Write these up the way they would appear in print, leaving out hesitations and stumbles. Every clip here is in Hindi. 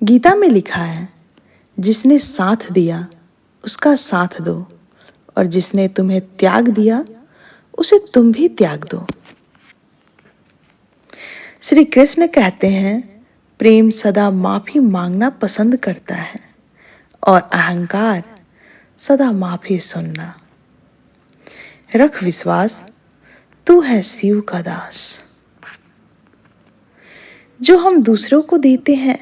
गीता में लिखा है, जिसने साथ दिया उसका साथ दो, और जिसने तुम्हें त्याग दिया उसे तुम भी त्याग दो। श्री कृष्ण कहते हैं, प्रेम सदा माफी मांगना पसंद करता है और अहंकार सदा माफी सुनना। रख विश्वास, तू है शिव का दास। जो हम दूसरों को देते हैं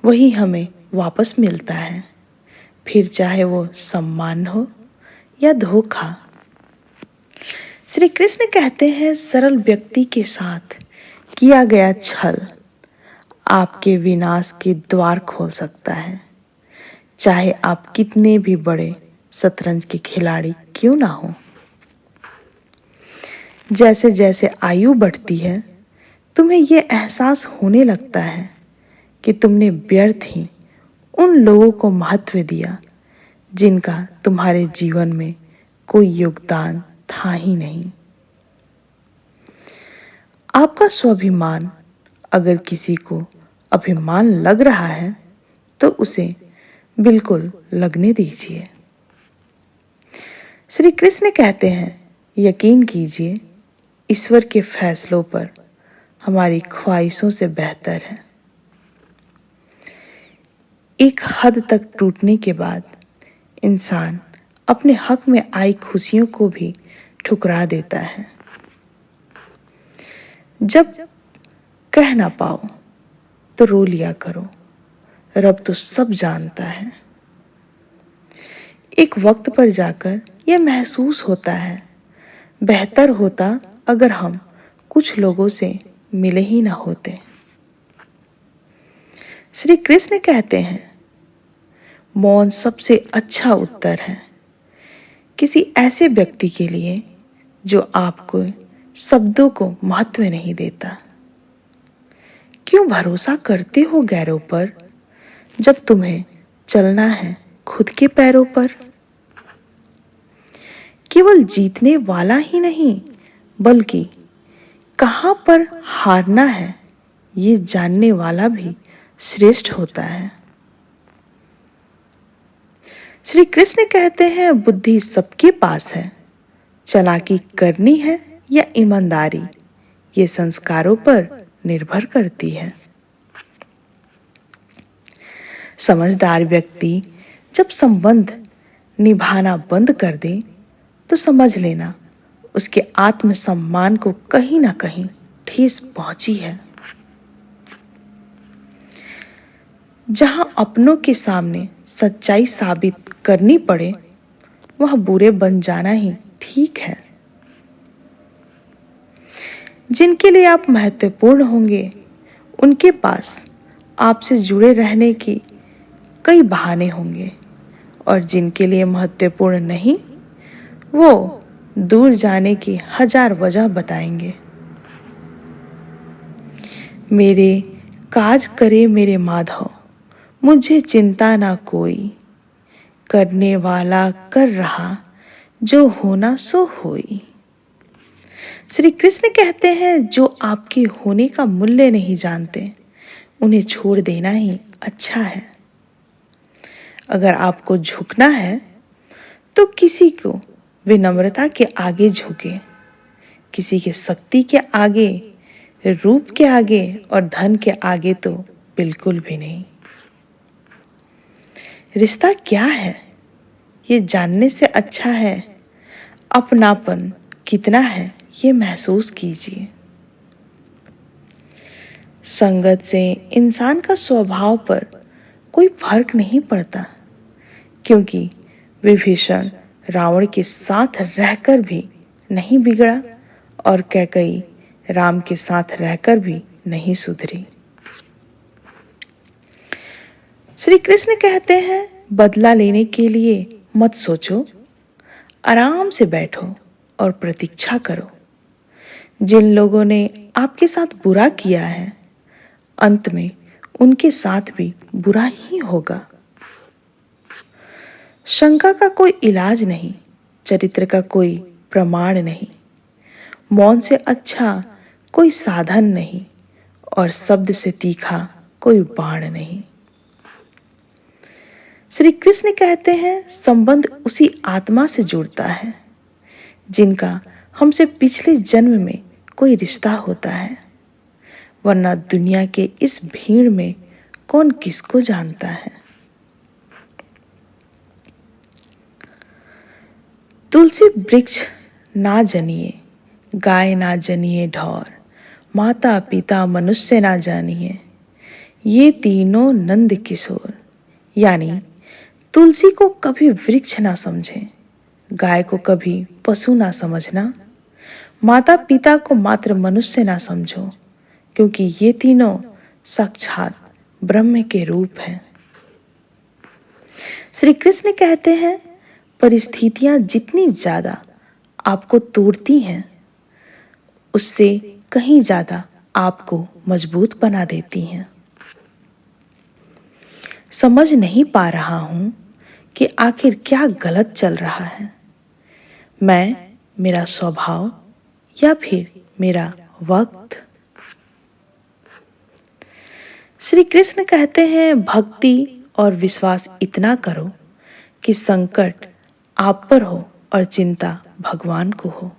वही हमें वापस मिलता है, फिर चाहे वो सम्मान हो या धोखा। श्री कृष्ण कहते हैं, सरल व्यक्ति के साथ किया गया छल आपके विनाश के द्वार खोल सकता है, चाहे आप कितने भी बड़े शतरंज के खिलाड़ी क्यों ना हो। जैसे जैसे आयु बढ़ती है, तुम्हें यह एहसास होने लगता है कि तुमने व्यर्थ ही उन लोगों को महत्व दिया जिनका तुम्हारे जीवन में कोई योगदान था ही नहीं। आपका स्वाभिमान अगर किसी को अभिमान लग रहा है तो उसे बिल्कुल लगने दीजिए। श्री कृष्ण कहते हैं, यकीन कीजिए ईश्वर के फैसलों पर हमारी ख्वाहिशों से बेहतर है। एक हद तक टूटने के बाद इंसान अपने हक में आई खुशियों को भी ठुकरा देता है। जब कह ना पाओ तो रो लिया करो, रब तो सब जानता है। एक वक्त पर जाकर यह महसूस होता है, बेहतर होता अगर हम कुछ लोगों से मिले ही ना होते। श्री कृष्ण कहते हैं, मौन सबसे अच्छा उत्तर है किसी ऐसे व्यक्ति के लिए जो आपको शब्दों को महत्व नहीं देता। क्यों भरोसा करते हो गैरों पर जब तुम्हें चलना है खुद के पैरों पर। केवल जीतने वाला ही नहीं बल्कि कहां पर हारना है ये जानने वाला भी श्रेष्ठ होता है। श्री कृष्ण कहते हैं, बुद्धि सबके पास है, चालाकी करनी है या ईमानदारी ये संस्कारों पर निर्भर करती है। समझदार व्यक्ति जब संबंध निभाना बंद कर दे तो समझ लेना उसके आत्मसम्मान को कहीं ना कहीं ठेस पहुंची है। जहां अपनों के सामने सच्चाई साबित करनी पड़े वह बुरे बन जाना ही ठीक है। जिनके लिए आप महत्वपूर्ण होंगे उनके पास आपसे जुड़े रहने की कई बहाने होंगे, और जिनके लिए महत्वपूर्ण नहीं वो दूर जाने की हजार वजह बताएंगे। मेरे काज करे मेरे माधव, मुझे चिंता ना कोई, करने वाला कर रहा जो होना सो होई। श्री कृष्ण कहते हैं, जो आपके होने का मूल्य नहीं जानते उन्हें छोड़ देना ही अच्छा है। अगर आपको झुकना है तो किसी को विनम्रता के आगे झुके, किसी के शक्ति के आगे, रूप के आगे और धन के आगे तो बिल्कुल भी नहीं। रिश्ता क्या है ये जानने से अच्छा है अपनापन कितना है ये महसूस कीजिए। संगत से इंसान का स्वभाव पर कोई फर्क नहीं पड़ता, क्योंकि विभीषण रावण के साथ रहकर भी नहीं बिगड़ा और कैकेयी राम के साथ रहकर भी नहीं सुधरी। श्री कृष्ण कहते हैं, बदला लेने के लिए मत सोचो, आराम से बैठो और प्रतीक्षा करो। जिन लोगों ने आपके साथ बुरा किया है अंत में उनके साथ भी बुरा ही होगा। शंका का कोई इलाज नहीं, चरित्र का कोई प्रमाण नहीं, मौन से अच्छा कोई साधन नहीं और शब्द से तीखा कोई बाण नहीं। श्री कृष्ण कहते हैं संबंध उसी आत्मा से जुड़ता है जिनका हमसे पिछले जन्म में कोई रिश्ता होता है, वरना दुनिया के इस भीड़ में कौन किसको जानता है। तुलसी वृक्ष ना जनिए, गाय ना जनिए ढौर, माता पिता मनुष्य ना जानिए, ये तीनों नंद किशोर। यानी तुलसी को कभी वृक्ष ना समझे, गाय को कभी पशु ना समझना, माता पिता को मात्र मनुष्य ना समझो, क्योंकि ये तीनों साक्षात ब्रह्म के रूप हैं। श्री कृष्ण कहते हैं परिस्थितियां जितनी ज्यादा आपको तोड़ती हैं, उससे कहीं ज्यादा आपको मजबूत बना देती हैं। समझ नहीं पा रहा हूं कि आखिर क्या गलत चल रहा है, मैं, मेरा स्वभाव या फिर मेरा वक्त। श्री कृष्ण कहते हैं भक्ति और विश्वास इतना करो कि संकट आप पर हो और चिंता भगवान को हो।